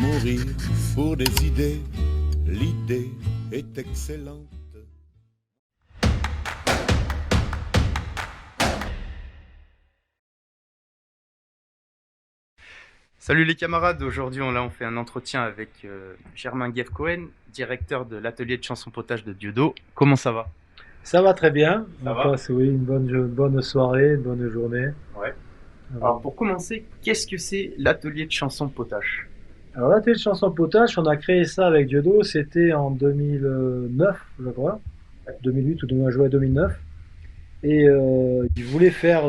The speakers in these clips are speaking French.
mourir pour des idées, l'idée est excellente. Salut les camarades, aujourd'hui on fait un entretien avec Germain Guève-Cohen, directeur de l'atelier de chanson potage de Diodo. Comment ça va? Ça va très bien. Ça On va? passe, oui, bonne soirée, une bonne journée. Ouais. Alors Alors, pour commencer, qu'est-ce que c'est l'atelier de chanson potage? alors la télé de chanson potache, on a créé ça avec Diodo, c'était en 2009, je crois, 2008 ou on a joué à 2009. Et il voulait faire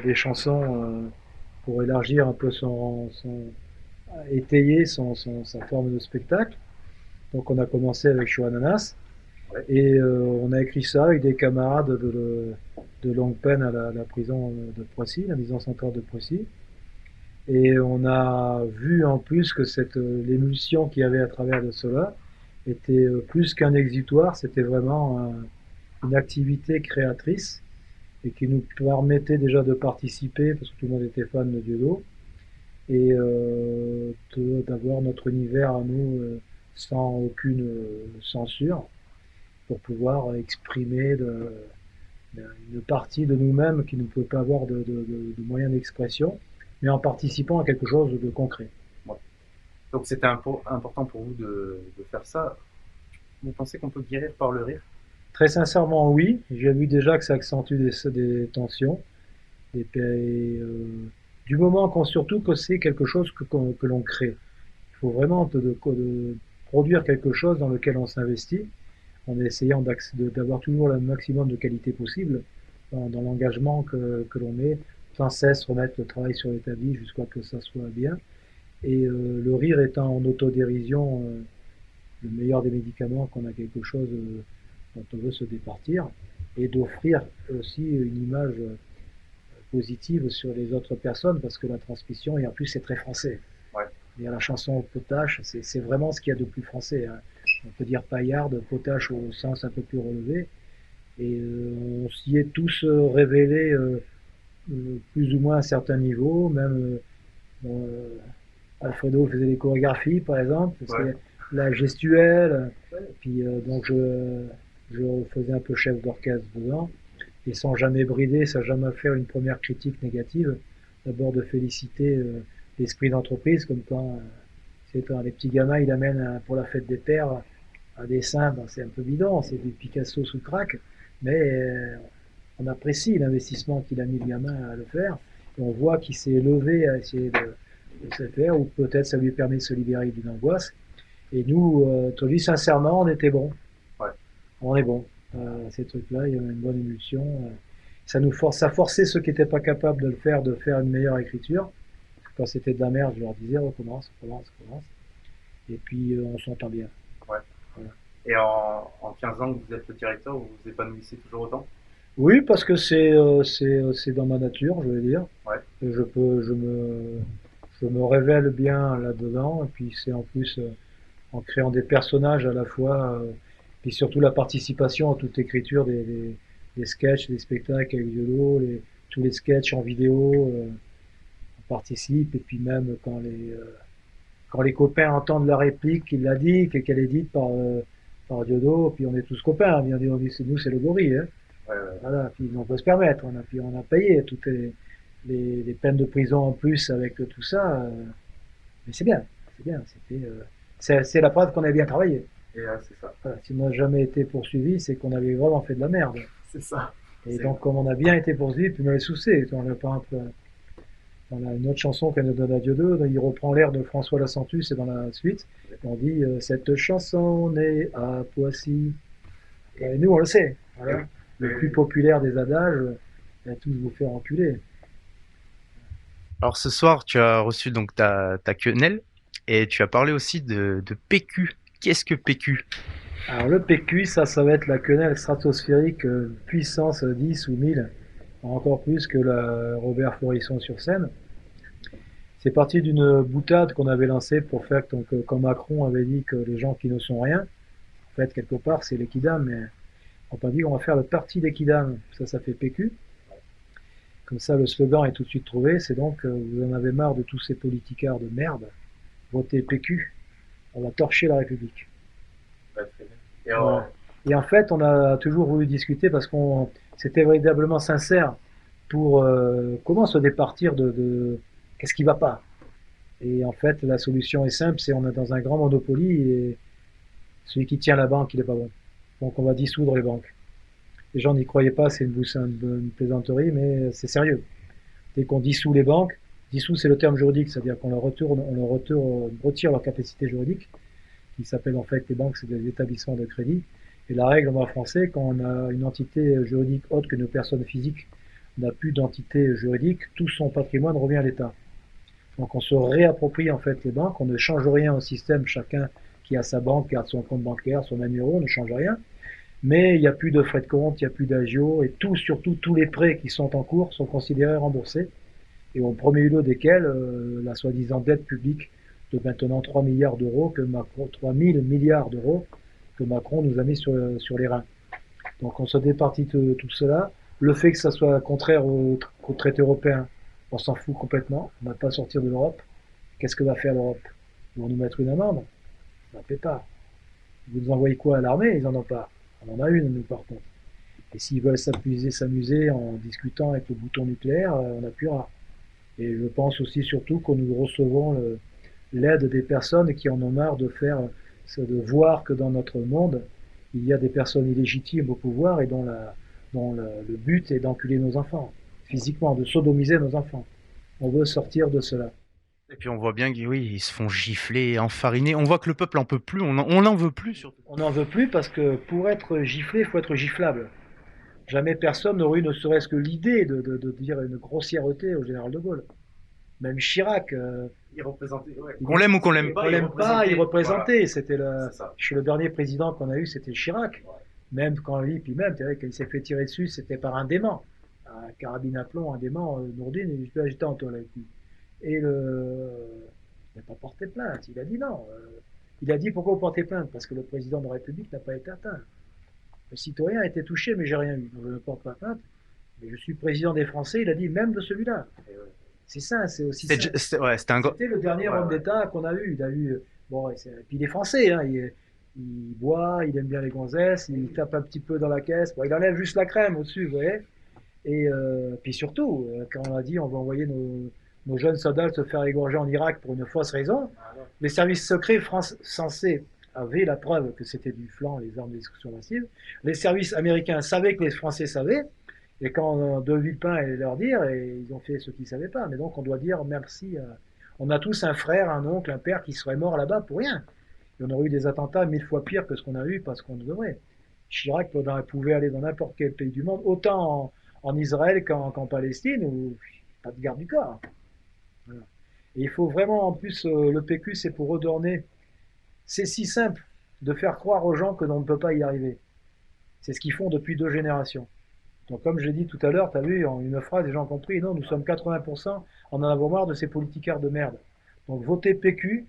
des chansons pour élargir un peu étayer sa forme de spectacle. Donc on a commencé avec Chou Ananas. Ouais. Et on a écrit ça avec des camarades de longue peine à la prison de Poissy, la maison centrale de Poissy. Et on a vu en plus que l'émulsion qu'il y avait à travers de cela était plus qu'un exutoire, c'était vraiment une activité créatrice et qui nous permettait déjà de participer, parce que tout le monde était fan de Diodo, et d'avoir notre univers à nous sans aucune censure pour pouvoir exprimer une partie de nous-mêmes qui ne peut pas avoir de moyens d'expression, mais en participant à quelque chose de concret. Ouais. Donc c'était important pour vous de faire ça. Vous pensez qu'on peut guérir par le rire? Très sincèrement, oui. J'ai vu déjà que ça accentue des tensions. Du moment qu'on surtout que c'est quelque chose que l'on crée. Il faut vraiment de produire quelque chose dans lequel on s'investit, en essayant d'avoir toujours le maximum de qualité possible dans l'engagement que l'on met, sans cesse remettre le travail sur l'établi jusqu'à ce que ça soit bien. Et le rire étant en autodérision le meilleur des médicaments, qu'on a quelque chose dont on veut se départir, et d'offrir aussi une image positive sur les autres personnes, parce que la transmission, et en plus c'est très français. Ouais. Et la chanson potache, c'est vraiment ce qu'il y a de plus français. Hein. On peut dire paillarde, potache au sens un peu plus relevé. Et on s'y est tous révélés plus ou moins à un certain niveau. Même Alfredo faisait des chorégraphies, par exemple, parce Ouais. que la gestuelle. Puis donc je faisais un peu chef d'orchestre dedans. Et sans jamais brider, sans jamais faire une première critique négative. D'abord de féliciter l'esprit d'entreprise, comme quand les petits gamins, ils amènent pour la fête des pères un dessin, ben c'est un peu bidon, c'est du Picasso sous crack, mais on apprécie l'investissement qu'il a mis le gamin à le faire, et on voit qu'il s'est levé à essayer de se faire, ou peut-être ça lui permet de se libérer d'une angoisse. Et nous, te dis sincèrement, on était bons. Ouais. On est bon. Ces trucs-là, il y a une bonne émulsion. Ça forçait ceux qui n'étaient pas capables de le faire, de faire une meilleure écriture. Quand c'était de la merde, je leur disais, recommence, recommence, recommence. Et puis, on s'entend bien. Ouais. Voilà. Et en 15 ans que vous êtes le directeur, vous vous épanouissez toujours autant? Oui, parce que c'est dans ma nature, je veux dire. Ouais. Et je me révèle bien là-dedans. Et puis, c'est en plus en créant des personnages à la fois, puis surtout la participation à toute l'écriture des sketchs, des spectacles avec Yolo, tous les sketchs en vidéo, on participe. Et puis même quand les copains entendent la réplique qu'il l'a dit, qu'elle est dite par Diodo, puis on est tous copains, bien dit, c'est nous, c'est le gorille. Hein. Ouais, ouais. Voilà, puis on peut se permettre, puis on a payé toutes les peines de prison en plus avec tout ça. Mais c'est bien, c'est bien. C'est la preuve qu'on a bien travaillé. Et c'est ça. Voilà, si on n'a jamais été poursuivi, c'est qu'on avait vraiment fait de la merde. C'est ça. Et C'est donc, comme on a bien été poursuivi, puis on avait souci. Par exemple, on a une autre chanson qu'elle nous donne à Dieu 2, il reprend l'air de François Lassentu, c'est dans la suite. On dit cette chanson née à Poissy. Et nous, on le sait. Voilà. Le plus populaire des adages, va tous vous faire enculer. Alors ce soir, tu as reçu donc ta quenelle et tu as parlé aussi de PQ. Qu'est-ce que PQ? Alors le PQ, ça va être la quenelle stratosphérique puissance 10 ou 1000, encore plus que la Robert Florisson sur scène. C'est parti d'une boutade qu'on avait lancée pour faire, donc, quand Macron avait dit que les gens qui ne sont rien, en fait, quelque part, c'est les kidam, mais on a dit qu'on va faire le parti des kidam. Ça fait PQ. Comme ça, le slogan est tout de suite trouvé. C'est donc, vous en avez marre de tous ces politicards de merde. votez PQ, on va torcher la République. Bah, très bien. Et Voilà. Et en fait, on a toujours voulu discuter parce qu'on c'était véritablement sincère pour comment se départir de qu'est-ce qui va pas. Et en fait, la solution est simple, c'est on est dans un grand monopoly et celui qui tient la banque, il est pas bon. Donc on va dissoudre les banques. Les gens n'y croyaient pas, c'est une plaisanterie, mais c'est sérieux. Dès qu'on dissout les banques, dissout c'est le terme juridique, c'est-à-dire qu'on retire leur capacité juridique, qui s'appelle en fait les banques, c'est des établissements de crédit. Et la règle en droit français, quand on a une entité juridique autre que nos personnes physiques, n'a plus d'entité juridique, tout son patrimoine revient à l'État. Donc on se réapproprie en fait les banques, on ne change rien au système, chacun qui a sa banque garde son compte bancaire, son numéro, on ne change rien. Mais il n'y a plus de frais de compte, il n'y a plus d'agio, et tout, surtout tous les prêts qui sont en cours sont considérés remboursés, et au premier lot desquels la soi-disant dette publique de maintenant 3 milliards d'euros, 3 000 milliards d'euros que Macron nous a mis sur les reins. Donc on se départit de tout cela. Le fait que ça soit contraire au traité européen, on s'en fout complètement, on ne va pas sortir de l'Europe. Qu'est-ce que va faire l'Europe? Ils vont nous mettre une amende? Ça ne fait pas. Vous nous envoyez quoi à l'armée? Ils n'en ont pas. On en a une, nous, par contre. Et s'ils veulent s'amuser en discutant avec le bouton nucléaire, on appuiera. Et je pense aussi surtout que nous recevons l'aide des personnes qui en ont marre de voir que dans notre monde, il y a des personnes illégitimes au pouvoir et dont le but est d'enculer nos enfants, physiquement, de sodomiser nos enfants. On veut sortir de cela. Et puis on voit bien qu'ils oui, ils se font gifler, enfariner. On voit que le peuple en peut plus, on n'en veut plus surtout. On n'en veut plus parce que pour être giflé, il faut être giflable. Jamais personne n'aurait eu ne serait-ce que l'idée de dire une grossièreté au général de Gaulle. Même Chirac, Il représentait, ouais. Qu'on l'aime ou qu'on l'aime pas, on l'aime pas, il représentait. Voilà. C'était le dernier président qu'on a eu, c'était Chirac. Ouais. Même quand lui, puis même, quand il s'est fait tirer dessus, c'était par un dément. Un carabine à plomb, un dément, Nourdine, j'étais en toilette. Et il n'a pas porté plainte, il a dit non. Il a dit pourquoi vous portez plainte? Parce que le président de la République n'a pas été atteint. Le citoyen a été touché, mais j'ai rien eu. Donc je ne porte pas plainte. Mais je suis président des Français, il a dit même de celui-là. C'est ça, c'est aussi ça. C'était le dernier homme d'État qu'on a eu. Il a eu bon, et puis il est français, hein, il boit, il aime bien les gonzesses, il tape un petit peu dans la caisse. Bon, il enlève juste la crème au-dessus, vous voyez. Et puis surtout, quand on a dit on va envoyer nos jeunes soldats se faire égorger en Irak pour une fausse raison, les services secrets français avaient la preuve que c'était du flan, les armes de destruction massive. Les services américains savaient que les Français savaient. Et quand De Villepin allait leur dire, et ils ont fait ce qu'ils ne savaient pas. Mais donc on doit dire merci. On a tous un frère, un oncle, un père qui serait mort là-bas pour rien. Et on aurait eu des attentats 1000 fois pires que ce qu'on a eu parce qu'on devrait. Chirac pouvait aller dans n'importe quel pays du monde, autant en Israël qu'en Palestine, où pas de garde du corps. Voilà. Et il faut vraiment, en plus, le PQ, c'est pour redonner. C'est si simple de faire croire aux gens que l'on ne peut pas y arriver. C'est ce qu'ils font depuis 2 générations. Donc, comme je l'ai dit tout à l'heure, tu as vu, en une phrase, les gens ont compris, non, nous sommes 80%, on en a marre de ces politicards de merde. Donc, votez PQ,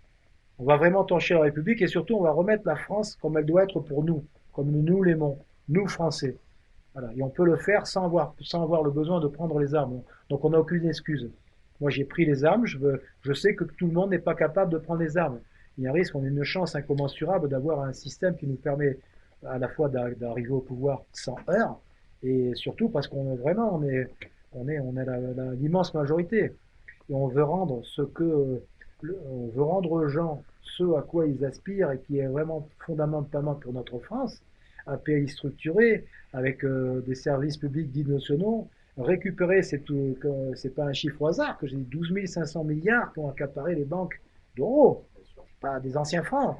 on va vraiment torcher la République et surtout, on va remettre la France comme elle doit être pour nous, comme nous l'aimons, nous Français. Voilà. Et on peut le faire sans avoir le besoin de prendre les armes. Donc, on n'a aucune excuse. Moi, j'ai pris les armes, je sais que tout le monde n'est pas capable de prendre les armes. Il y a un risque, on a une chance incommensurable d'avoir un système qui nous permet à la fois d'arriver au pouvoir sans heurts, et surtout parce qu'on est vraiment, on est l'immense majorité. Et on veut rendre on veut rendre aux gens ce à quoi ils aspirent et qui est vraiment fondamentalement pour notre France, un pays structuré avec des services publics dits nationaux. Récupérer, c'est pas un chiffre au hasard que j'ai dit, 12 500 milliards qui ont accaparé les banques d'euros, pas des anciens francs.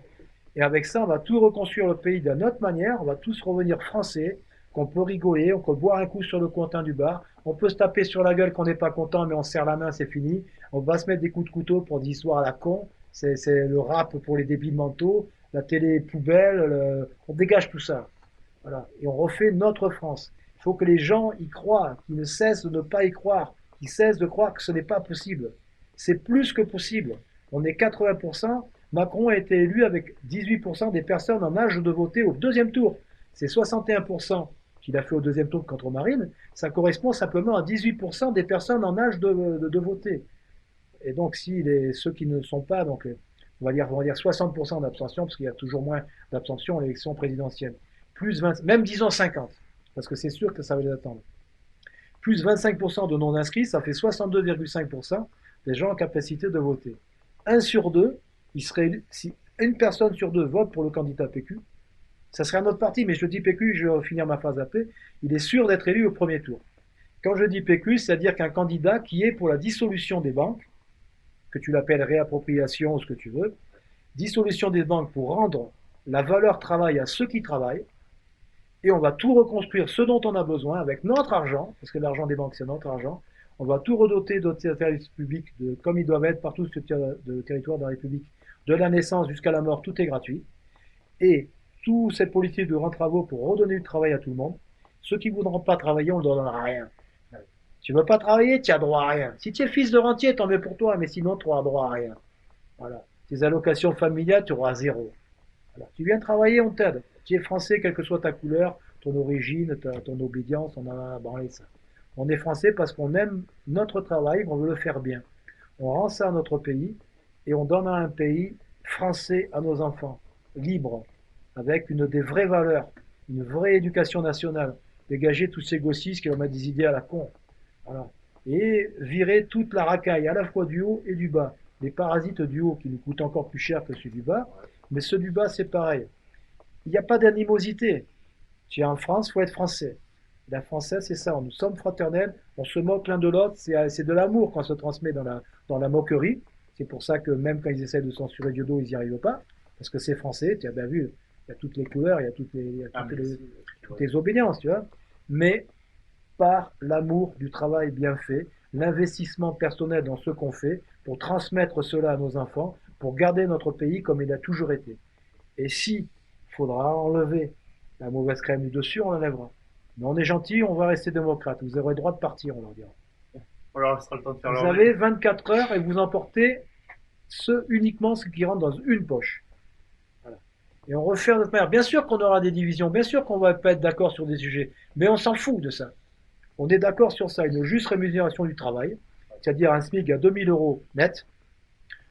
Et avec ça, on va tout reconstruire le pays d'une autre manière, on va tous revenir français, qu'on peut rigoler, on peut boire un coup sur le comptoir du bar, on peut se taper sur la gueule qu'on n'est pas content, mais on serre la main, c'est fini. On va se mettre des coups de couteau pour des histoires à la con, c'est le rap pour les débiles mentaux, la télé poubelle, on dégage tout ça. Voilà. Et on refait notre France. Il faut que les gens y croient, qu'ils ne cessent de ne pas y croire, qu'ils cessent de croire que ce n'est pas possible. C'est plus que possible. On est 80%. Macron a été élu avec 18% des personnes en âge de voter au 2e tour. C'est 61% qu'il a fait au 2e tour contre Marine. Ça correspond simplement à 18% des personnes en âge de voter. Et donc, si ceux qui ne sont pas, donc on va dire 60% d'abstention, parce qu'il y a toujours moins d'abstention à l'élection présidentielle. Plus 20, même disons 50, parce que c'est sûr que ça va les attendre. Plus 25% de non-inscrits, ça fait 62,5% des gens en capacité de voter. 1 sur 2, si une personne sur 2 vote pour le candidat PQ, ça serait un autre parti, mais je dis PQ, je vais finir ma phrase après, il est sûr d'être élu au premier tour. Quand je dis PQ, c'est-à-dire qu'un candidat qui est pour la dissolution des banques, que tu l'appelles réappropriation ou ce que tu veux, dissolution des banques pour rendre la valeur travail à ceux qui travaillent, et on va tout reconstruire ce dont on a besoin avec notre argent, parce que l'argent des banques c'est notre argent, on va tout redoter d'autres services publics comme ils doivent être partout sur le territoire de la République, de la naissance jusqu'à la mort, tout est gratuit, et toute cette politique de rentravaux pour redonner du travail à tout le monde, ceux qui ne voudront pas travailler, on ne leur donnera rien. Tu ne veux pas travailler, tu as droit à rien. Si tu es fils de rentier, tant mieux pour toi, mais sinon tu auras droit à rien. Voilà. Tes allocations familiales, tu auras zéro. Alors, tu viens travailler, on t'aide. Tu es français, quelle que soit ta couleur, ton origine, ton obédience, on a branlé ça. On est français parce qu'on aime notre travail, on veut le faire bien. On rend ça à notre pays et on donne un pays français à nos enfants, libre, avec des vraies valeurs, une vraie éducation nationale. Dégager tous ces gauchistes qui vont mettre des idées à la con. Voilà. Et virer toute la racaille, à la fois du haut et du bas. Les parasites du haut qui nous coûtent encore plus cher que ceux du bas, mais ceux du bas, c'est pareil. Il n'y a pas d'animosité. Tu es en France, il faut être français. La française, c'est ça. Nous sommes fraternels, on se moque l'un de l'autre. C'est de l'amour qu'on se transmet dans la moquerie. C'est pour ça que même quand ils essaient de censurer Dieudo, ils n'y arrivent pas. Parce que c'est français, tu as bien vu. Il y a toutes les couleurs, il y a toutes les obédiences, tu vois. Mais par l'amour du travail bien fait, l'investissement personnel dans ce qu'on fait, pour transmettre cela à nos enfants, pour garder notre pays comme il a toujours été. Et si il faudra enlever la mauvaise crème du dessus, on l'enlèvera. Mais on est gentil, on va rester démocrate. Vous aurez le droit de partir, on leur dira. Alors, ce sera le temps de faire vous avez 24 heures et vous emportez uniquement ce qui rentre dans une poche. Voilà. Et on refait de notre manière. Bien sûr qu'on aura des divisions, bien sûr qu'on va pas être d'accord sur des sujets, mais on s'en fout de ça. On est d'accord sur ça, une juste rémunération du travail, c'est-à-dire un SMIC à 2000 € net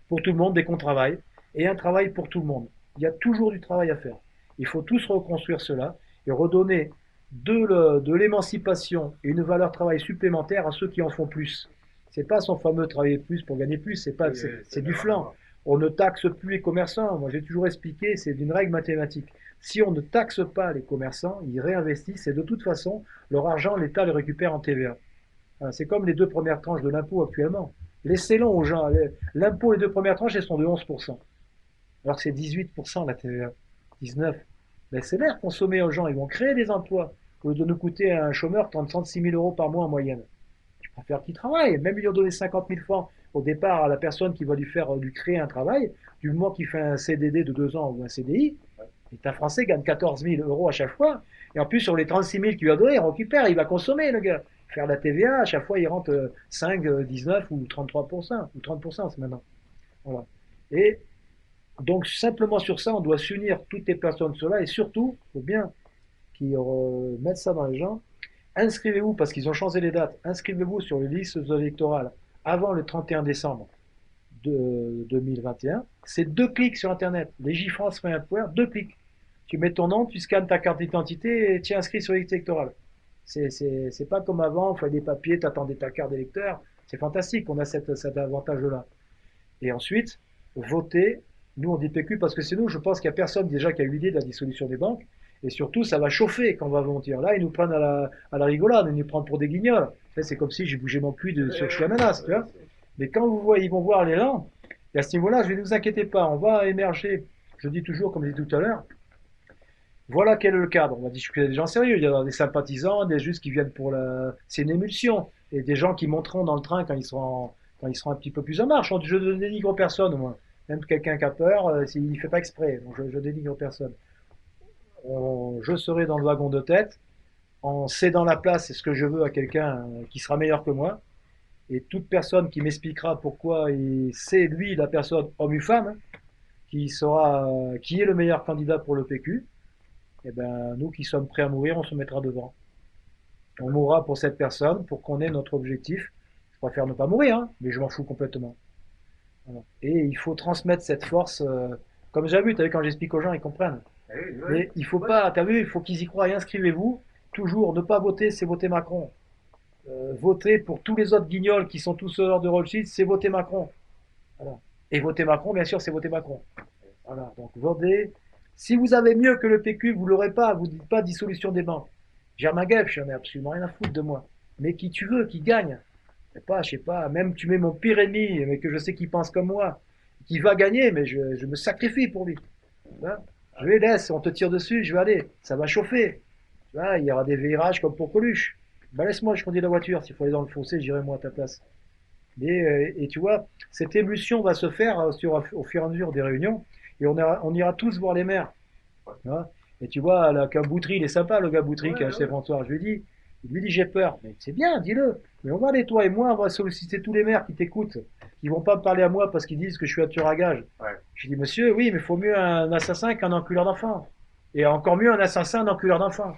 pour tout le monde dès qu'on travaille, et un travail pour tout le monde. Il y a toujours du travail à faire. Il faut tous reconstruire cela et redonner de l'émancipation et une valeur travail supplémentaire à ceux qui en font plus. C'est pas son fameux travailler plus pour gagner plus, c'est du flanc. On ne taxe plus les commerçants. Moi, j'ai toujours expliqué, c'est une règle mathématique. Si on ne taxe pas les commerçants, ils réinvestissent et de toute façon, leur argent, l'État le récupère en TVA. C'est comme les 2 premières tranches de l'impôt actuellement. Laissez-le aux gens. L'impôt, les 2 premières tranches, elles sont de 11%. Alors que c'est 18% la TVA. 19%. Laissez-les consommer aux gens. Ils vont créer des emplois. Au lieu de nous coûter à un chômeur 36 000 € par mois en moyenne. Je préfère qu'il travaille. Même lui donner 50 000 francs au départ à la personne qui va lui créer un travail, du moment qu'il fait un CDD de 2 ans ou un CDI, l'État français gagne 14 000 € à chaque fois. Et en plus, sur les 36 000 qu'il lui a donné, il récupère, il va consommer, le gars. Faire la TVA, à chaque fois, il rentre 5, 19 ou 33%, ou 30%, c'est maintenant. Voilà. Et donc, simplement sur ça, on doit s'unir toutes les personnes sur là, et surtout, il faut bien qu'ils mettent ça dans les gens. Inscrivez-vous, parce qu'ils ont changé les dates, inscrivez-vous sur les listes électorales avant le 31 décembre de 2021. C'est 2 clics sur Internet. Legifrance.fr, 2 clics. Tu mets ton nom, tu scannes ta carte d'identité et tu es inscrit sur les listes électorales. C'est pas comme avant, il fallait des papiers, tu attendais ta carte d'électeur. C'est fantastique, on a cet avantage-là. Et ensuite, voter. Nous, on dit PQ parce que c'est nous. Je pense qu'il n'y a personne déjà qui a eu l'idée de la dissolution des banques. Et surtout, ça va chauffer quand on va voter. Là, ils nous prennent à la rigolade, ils nous prennent pour des guignols. C'est comme si j'ai bougé mon cul sur Chiamanas, tu vois. Mais quand ils vont voir l'élan, et à ce niveau-là, je ne vous inquiétez pas, on va émerger. Je dis toujours, comme je dis tout à l'heure, voilà quel est le cadre. On va discuter des gens sérieux. Il y a des sympathisants, des justes qui viennent c'est une émulsion. Et des gens qui monteront dans le train quand ils seront un petit peu plus en marche. Je ne dénigre personne, moi. Même quelqu'un qui a peur, il ne fait pas exprès. Donc je dénigre personne. Je serai dans le wagon de tête, en cédant la place, c'est ce que je veux à quelqu'un qui sera meilleur que moi. Et toute personne qui m'expliquera pourquoi c'est lui la personne, homme ou femme, qui est le meilleur candidat pour le PQ, et ben nous qui sommes prêts à mourir, on se mettra devant. On mourra pour cette personne, pour qu'on ait notre objectif. Je préfère ne pas mourir, hein, mais je m'en fous complètement. Voilà. Et il faut transmettre cette force. Comme j'ai vu, tu as vu, quand j'explique aux gens, ils comprennent. Ah oui, ouais. Mais il faut pas, tu as vu, il faut qu'ils y croient. Et inscrivez-vous. Toujours, ne pas voter, c'est voter Macron. Voter pour tous les autres guignols qui sont tous hors de Rothschild, c'est voter Macron. Voilà. Et voter Macron, bien sûr, c'est voter Macron. Voilà. Donc votez. Si vous avez mieux que le PQ, vous l'aurez pas. Vous dites pas dissolution des banques. Germain Guelf, j'en ai absolument rien à foutre de moi. Mais qui tu veux, qui gagne. Je sais pas, même tu mets mon pire ennemi, mais que je sais qu'il pense comme moi, qui va gagner, mais je me sacrifie pour lui. Hein, je les laisse, on te tire dessus, je vais aller. Ça va chauffer. Il y aura des virages comme pour Coluche. Ben laisse-moi, je conduis la voiture. S'il faut aller dans le fossé, j'irai moi à ta place. Et tu vois, cette émulsion va se faire au fur et à mesure des réunions. Et on ira tous voir les maires. Hein. Et tu vois, là, qu'un Boutry, il est sympa, le gars Boutry qui a acheté François. Il lui dis, j'ai peur. Mais c'est bien, dis-le. Mais on va aller, toi et moi, on va solliciter tous les maires qui t'écoutent. Qui vont pas me parler à moi parce qu'ils disent que je suis un tueur à gage. Ouais. Je dis, monsieur, oui, mais il faut mieux un assassin qu'un enculeur d'enfant. Et encore mieux un assassin d'enculeur d'enfant.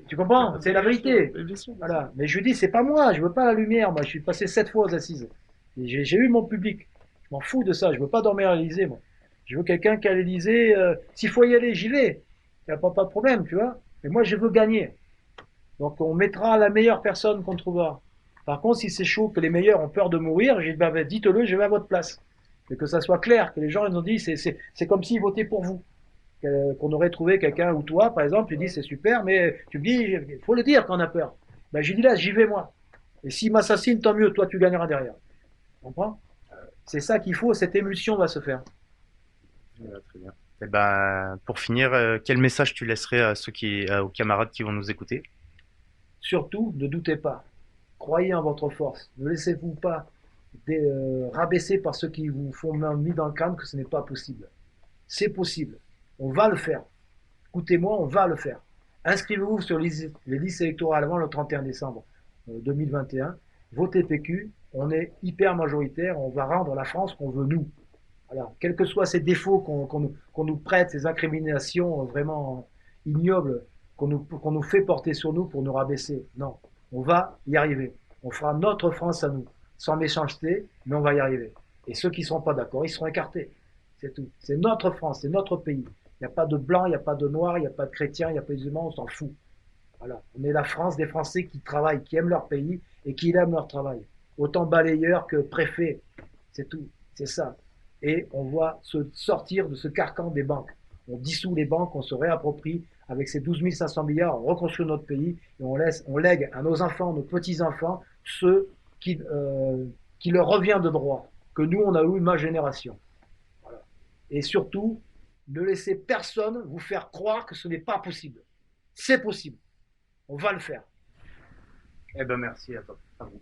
Tu comprends? C'est la vérité. Voilà. Mais je lui dis, c'est pas moi, je veux pas la lumière. Moi, je suis passé 7 fois aux assises. J'ai eu mon public. Je m'en fous de ça. Je veux pas dormir à l'Élysée, moi. Je veux quelqu'un qui à l'Élysée. S'il faut y aller, j'y vais. Il n'y a pas de problème, tu vois. Mais moi, je veux gagner. Donc, on mettra la meilleure personne qu'on trouvera. Par contre, si c'est chaud, que les meilleurs ont peur de mourir, j'ai dit, bah, dites-le, je vais à votre place. Et que ça soit clair, que les gens ils ont dit, c'est comme s'ils votaient pour vous. Qu'on aurait trouvé quelqu'un, ou toi, par exemple, tu dis, c'est super, mais tu me dis, il faut le dire quand on a peur. Ben, j'ai dit là, j'y vais moi. Et s'il m'assassine, tant mieux, toi, tu gagneras derrière. Tu comprends? C'est ça qu'il faut, cette émulsion va se faire. Très bien. Et ben, pour finir, quel message tu laisserais à aux camarades qui vont nous écouter? Surtout, ne doutez pas. Croyez en votre force. Ne laissez-vous pas rabaisser par ceux qui vous font mis dans le crâne que ce n'est pas possible. C'est possible. On va le faire. Écoutez-moi, on va le faire. Inscrivez-vous sur les listes électorales avant le 31 décembre 2021. Votez PQ. On est hyper majoritaire. On va rendre la France qu'on veut nous. Voilà. Quels que soient ces défauts qu'on nous prête, ces incriminations vraiment ignobles qu'on nous fait porter sur nous pour nous rabaisser. Non, on va y arriver. On fera notre France à nous, sans méchanceté, mais on va y arriver. Et ceux qui ne seront pas d'accord, ils seront écartés. C'est tout. C'est notre France, c'est notre pays. Il n'y a pas de blanc, il n'y a pas de noir, il n'y a pas de chrétien, il n'y a pas de musulman, on s'en fout. Voilà. On est la France des Français qui travaillent, qui aiment leur pays et qui aiment leur travail. Autant balayeurs que préfets. C'est tout. C'est ça. Et on va se sortir de ce carcan des banques. On dissout les banques, on se réapproprie avec ces 12 500 milliards, on reconstruit notre pays et on lègue à nos enfants, nos petits-enfants, qui leur revient de droit, que nous, on a eu ma génération. Voilà. Et surtout, ne laissez personne vous faire croire que ce n'est pas possible. C'est possible. On va le faire. Eh ben, merci à toi. À vous.